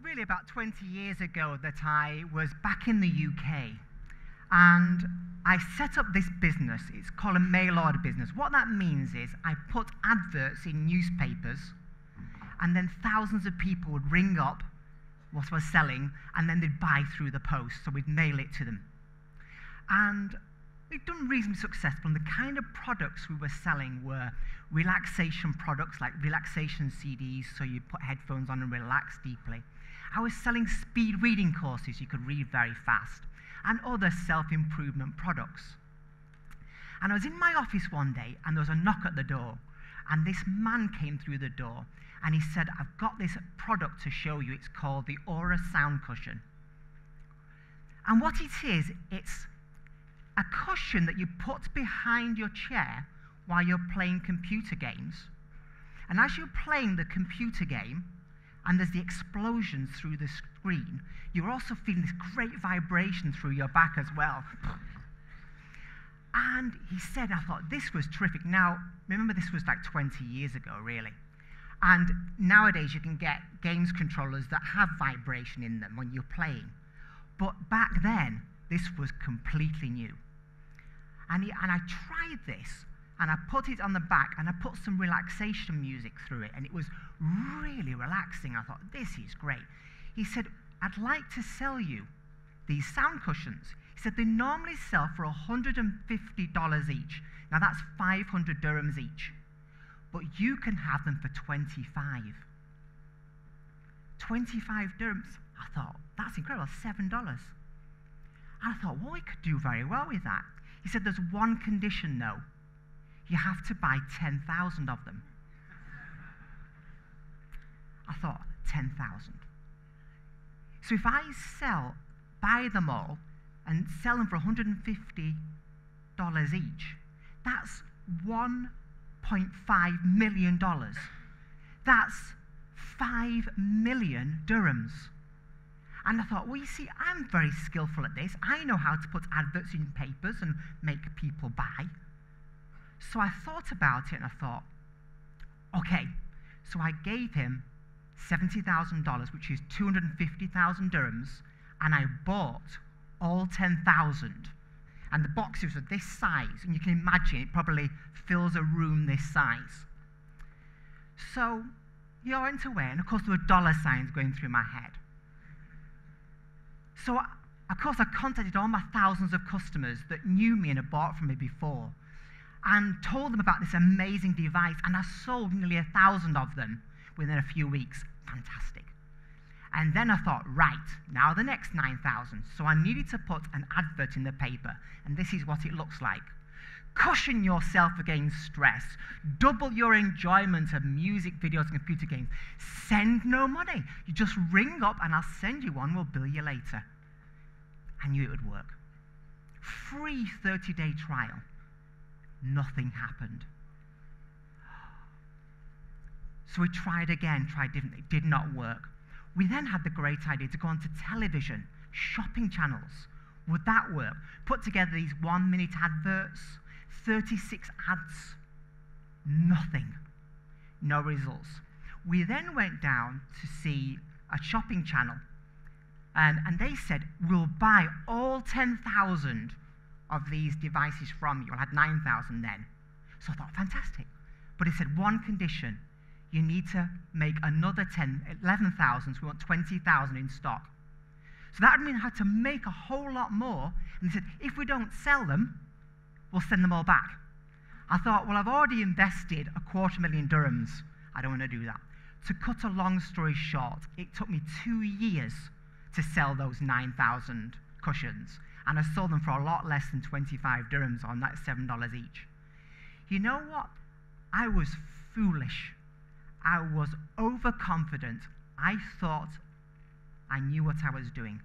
really about 20 years ago that I was back in the UK, and I set up this business. It's called a mail order business. What that means is I put adverts in newspapers, and then thousands of people would ring up what I was selling, and then they'd buy through the post, so we'd mail it to them. And we'd done reasonably successful, and the kind of products we were selling were relaxation products, like relaxation CDs, so you put headphones on and relax deeply. I was selling speed reading courses, you could read very fast, and other self-improvement products. And I was in my office one day, and there was a knock at the door, and this man came through the door, and he said, "I've got this product to show you. It's called the Aura Sound Cushion." And what it is, it's a cushion that you put behind your chair while you're playing computer games. And as you're playing the computer game, and there's the explosions through the screen, you're also feeling this great vibration through your back as well. And he said, I thought, this was terrific. Now, remember, this was like 20 years ago, really. And nowadays, you can get games controllers that have vibration in them when you're playing. But back then, this was completely new. And I tried this, and I put it on the back, and I put some relaxation music through it, and it was really relaxing. I thought, this is great. He said, I'd like to sell you these sound cushions. He said, they normally sell for $150 each. Now, that's 500 dirhams each. But you can have them for 25. 25 dirhams. I thought, that's incredible, $7. I thought, well, we could do very well with that. He said, there's one condition, though. You have to buy 10,000 of them. I thought, 10,000. So if I buy them all, and sell them for $150 each, that's $1.5 million. That's 5 million dirhams. And I thought, well, you see, I'm very skillful at this. I know how to put adverts in papers and make people buy. So I thought about it, and I thought, okay. So I gave him $70,000, which is 250,000 dirhams, and I bought all 10,000. And the boxes were this size, and you can imagine it probably fills a room this size. So he went away, and of course there were dollar signs going through my head. So, of course, I contacted all my thousands of customers that knew me and had bought from me before, and told them about this amazing device, and I sold nearly 1,000 of them within a few weeks. Fantastic. And then I thought, right, now the next 9,000. So I needed to put an advert in the paper, and this is what it looks like. Cushion yourself against stress. Double your enjoyment of music, videos, and computer games. Send no money. You just ring up, and I'll send you one. We'll bill you later. I knew it would work. Free 30-day trial. Nothing happened. So we tried again, tried differently. It did not work. We then had the great idea to go onto television, shopping channels. Would that work? Put together these 1-minute adverts, 36 ads, nothing, no results. We then went down to see a shopping channel, and they said, we'll buy all 10,000 of these devices from you. I had 9,000 then. So I thought, fantastic. But it said, one condition. You need to make another 11,000, so we want 20,000 in stock. So that would mean I had to make a whole lot more. And they said, if we don't sell them, we'll send them all back. I thought, well, I've already invested 250,000 dirhams. I don't want to do that. To cut a long story short, it took me 2 years to sell those 9,000 cushions. And I sold them for a lot less than 25 dirhams on that $7 each. You know what? I was foolish. I was overconfident. I thought I knew what I was doing.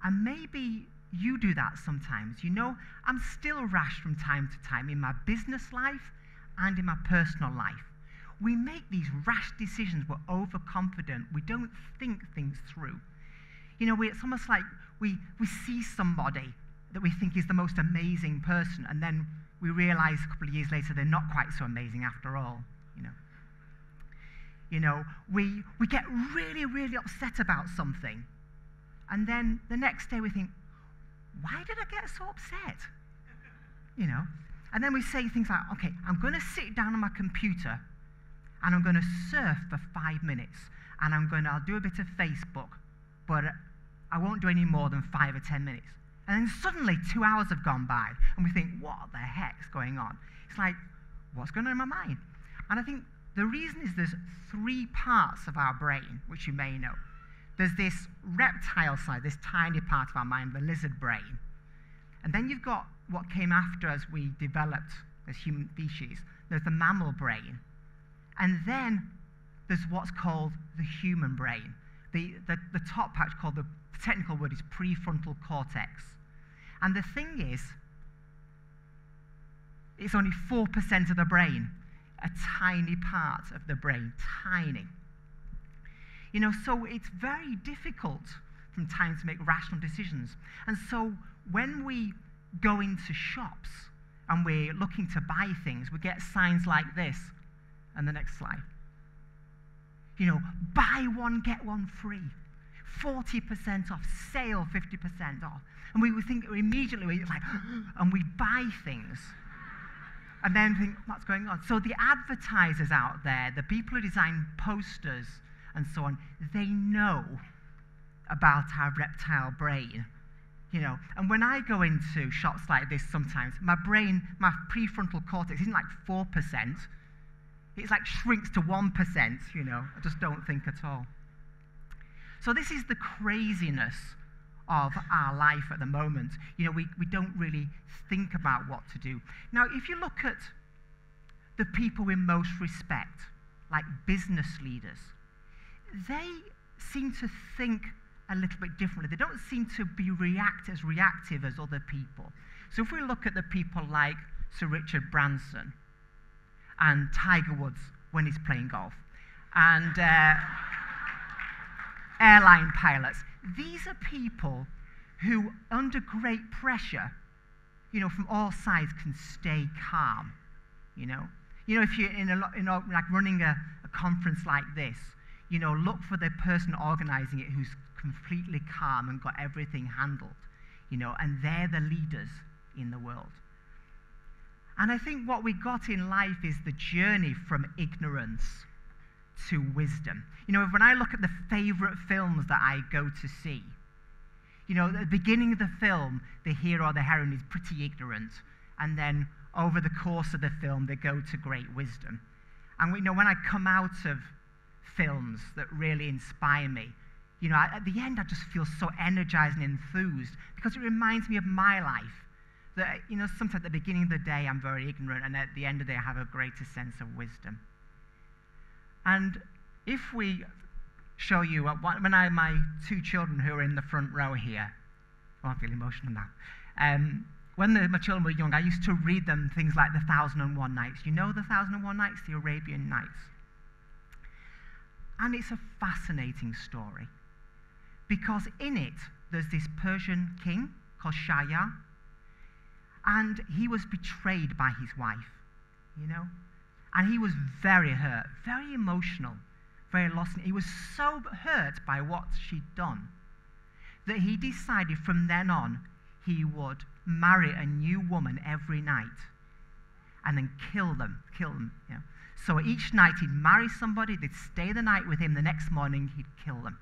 And maybe you do that sometimes. You know, I'm still rash from time to time in my business life and in my personal life. We make these rash decisions. We're overconfident. We don't think things through. You know, it's almost like we see somebody that we think is the most amazing person, and then we realize a couple of years later they're not quite so amazing after all, you know. We get really, really upset about something. And then the next day we think, why did I get so upset? And then we say things like, okay, I'm going to sit down on my computer and I'm going to surf for 5 minutes and I'll do a bit of Facebook, but I won't do any more than 5 or 10 minutes. And then suddenly 2 hours have gone by and we think, what the heck's going on? It's like, what's going on in my mind? And I think the reason is there's 3 parts of our brain, which you may know. There's this reptile side, this tiny part of our mind, the lizard brain. And then you've got what came after as we developed as human species. There's the mammal brain. And then there's what's called the human brain. The top part called, the technical word is prefrontal cortex. And the thing is, it's only 4% of the brain, a tiny part of the brain, tiny. So it's very difficult from times to make rational decisions. And so when we go into shops and we're looking to buy things, we get signs like this. And the next slide. Buy one, get one free. 40% off, sale 50% off. And we would think immediately, we're like, and we buy things. And then think, what's going on? So the advertisers out there, the people who design posters and so on, they know about our reptile brain. And when I go into shops like this sometimes, my prefrontal cortex isn't like 4%. It's like shrinks to 1%, I just don't think at all. So this is the craziness of our life at the moment. We don't really think about what to do. Now, if you look at the people we most respect, like business leaders, they seem to think a little bit differently. They don't seem to be as reactive as other people. So if we look at the people like Sir Richard Branson and Tiger Woods when he's playing golf, and airline pilots, these are people who, under great pressure, from all sides, can stay calm. If you're like running a conference like this, look for the person organizing it who's completely calm and got everything handled, and they're the leaders in the world. And I think what we got in life is the journey from ignorance to wisdom. When I look at the favorite films that I go to see, at the beginning of the film, the hero or the heroine is pretty ignorant, and then over the course of the film, they go to great wisdom. And when I come out of films that really inspire me, at the end I just feel so energized and enthused because it reminds me of my life. That, sometimes at the beginning of the day I'm very ignorant, and at the end of the day I have a greater sense of wisdom. And if we show you, when my 2 children who are in the front row here, I feel emotional now. When my children were young, I used to read them things like The 1001 Nights. The 1001 Nights, the Arabian Nights? And it's a fascinating story because in it there's this Persian king called Shahryar, and he was betrayed by his wife, and he was very hurt, very emotional, very lost. He was so hurt by what she'd done that he decided from then on he would marry a new woman every night and then kill them. So each night he'd marry somebody, they'd stay the night with him, the next morning he'd kill them.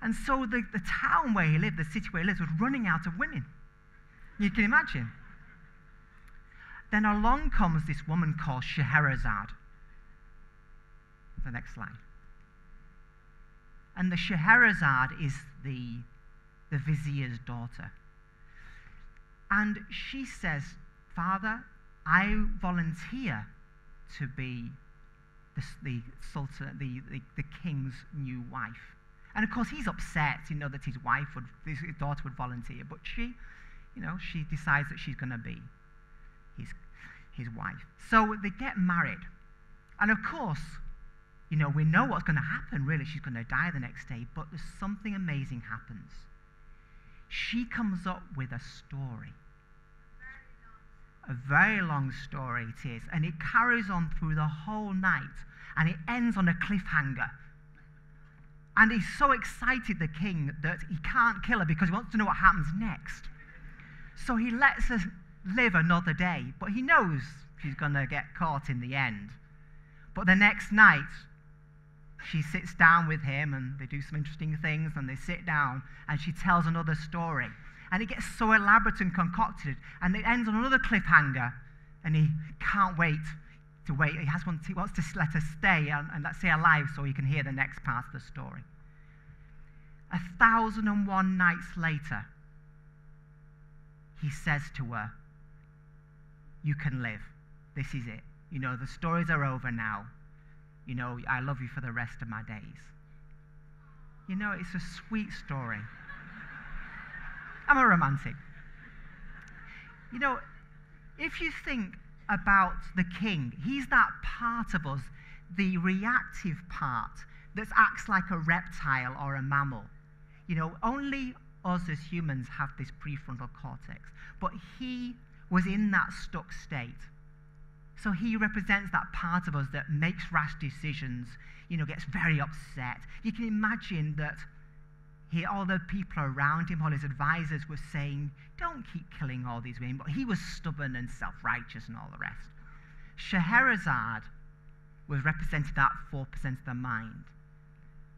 And so the town where he lived, the city where he lived, was running out of women. You can imagine. Then along comes this woman called Scheherazade. The next slide. And the Scheherazade is the vizier's daughter. And she says, Father, I volunteer to be the sultan, the king's new wife. And of course he's upset, that his daughter would volunteer, but she decides that she's going to be his wife. So they get married. And of course, we know what's going to happen, really. She's going to die the next day, but there's something amazing happens. She comes up with a story. A very long story it is, and it carries on through the whole night, and it ends on a cliffhanger. And he's so excited, the king, that he can't kill her because he wants to know what happens next. So he lets her live another day, but he knows she's going to get caught in the end. But the next night, she sits down with him, and they do some interesting things, and they sit down, and she tells another story. And it gets so elaborate and concocted, and it ends on another cliffhanger, and he can't wait to wait. He wants to let her stay and let's say alive so he can hear the next part of the story. 1,001 nights later, he says to her, "You can live. This is it. You know, the stories are over now. You know, I love you for the rest of my days." You know, it's a sweet story. I'm a romantic. You know, if you think about the king, he's that part of us, the reactive part that acts like a reptile or a mammal. You know, only us as humans have this prefrontal cortex, but he was in that stuck state. So he represents that part of us that makes rash decisions, you know, gets very upset. You can imagine that all the people around him, all his advisors were saying, "Don't keep killing all these women," but he was stubborn and self-righteous and all the rest. Scheherazade was represented that 4% of the mind,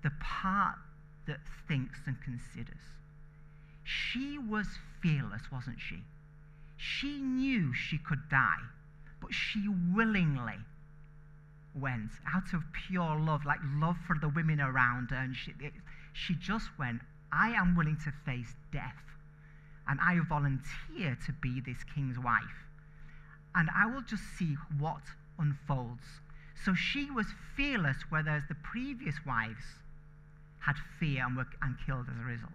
the part that thinks and considers. She was fearless, wasn't she? She knew she could die, but she willingly went out of pure love, like love for the women around her, and she just went, "I am willing to face death, and I volunteer to be this king's wife, and I will just see what unfolds." So she was fearless, whereas the previous wives had fear and were killed as a result.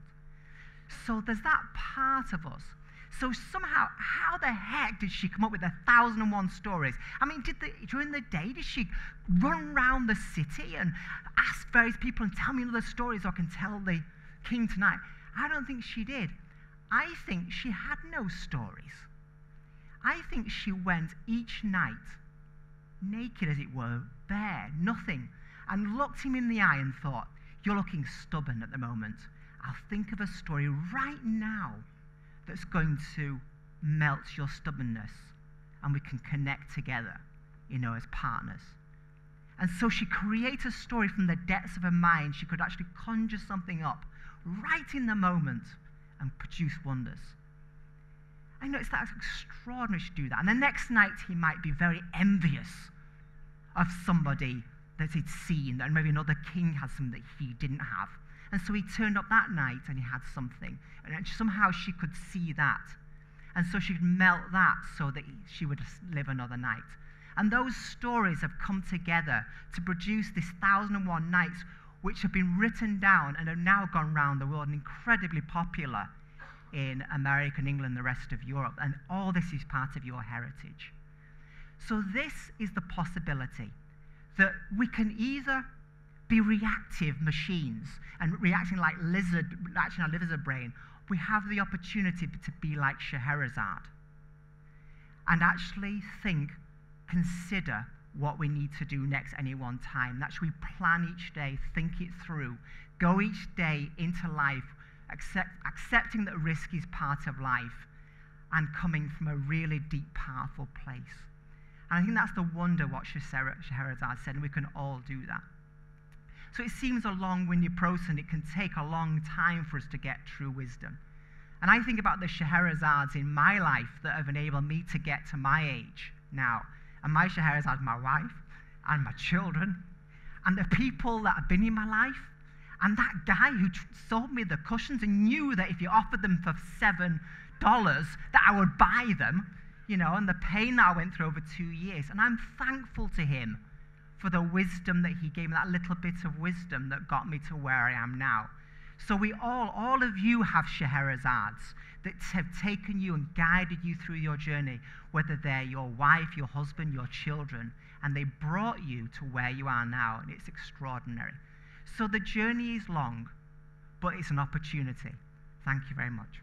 So there's that part of us. So somehow, how the heck did she come up with 1,001 stories? I mean, during the day, did she run around the city and ask various people and tell me another story so I can tell the king tonight? I don't think she did. I think she had no stories. I think she went each night, naked as it were, bare, nothing, and looked him in the eye and thought, "You're looking stubborn at the moment. I'll think of a story right now that's going to melt your stubbornness, and we can connect together, you know, as partners." And so she created a story from the depths of her mind. She could actually conjure something up right in the moment and produce wonders. I know that's extraordinary to do that. And the next night he might be very envious of somebody that he'd seen, and maybe another king had something that he didn't have. And so he turned up that night and he had something. And somehow she could see that. And so she'd melt that so that she would live another night. And those stories have come together to produce this 1,001 nights, which have been written down and have now gone around the world and incredibly popular in America and England and the rest of Europe. And all this is part of your heritage. So this is the possibility that we can either be reactive machines and reacting like our lizard brain. We have the opportunity to be like Scheherazade and actually consider what we need to do next any one time. And actually plan each day, think it through, go each day into life, accepting that risk is part of life and coming from a really deep, powerful place. And I think that's the wonder what Scheherazade said, and we can all do that. So it seems a long-winded process, and it can take a long time for us to get true wisdom. And I think about the Scheherazades in my life that have enabled me to get to my age now. And my Scheherazade is my wife and my children and the people that have been in my life. And that guy who sold me the cushions and knew that if you offered them for $7, that I would buy them, you know, and the pain that I went through over 2 years. And I'm thankful to him for the wisdom that he gave me, that little bit of wisdom that got me to where I am now. So we all of you have Scheherazades that have taken you and guided you through your journey, whether they're your wife, your husband, your children, and they brought you to where you are now, and it's extraordinary. So the journey is long, but it's an opportunity. Thank you very much.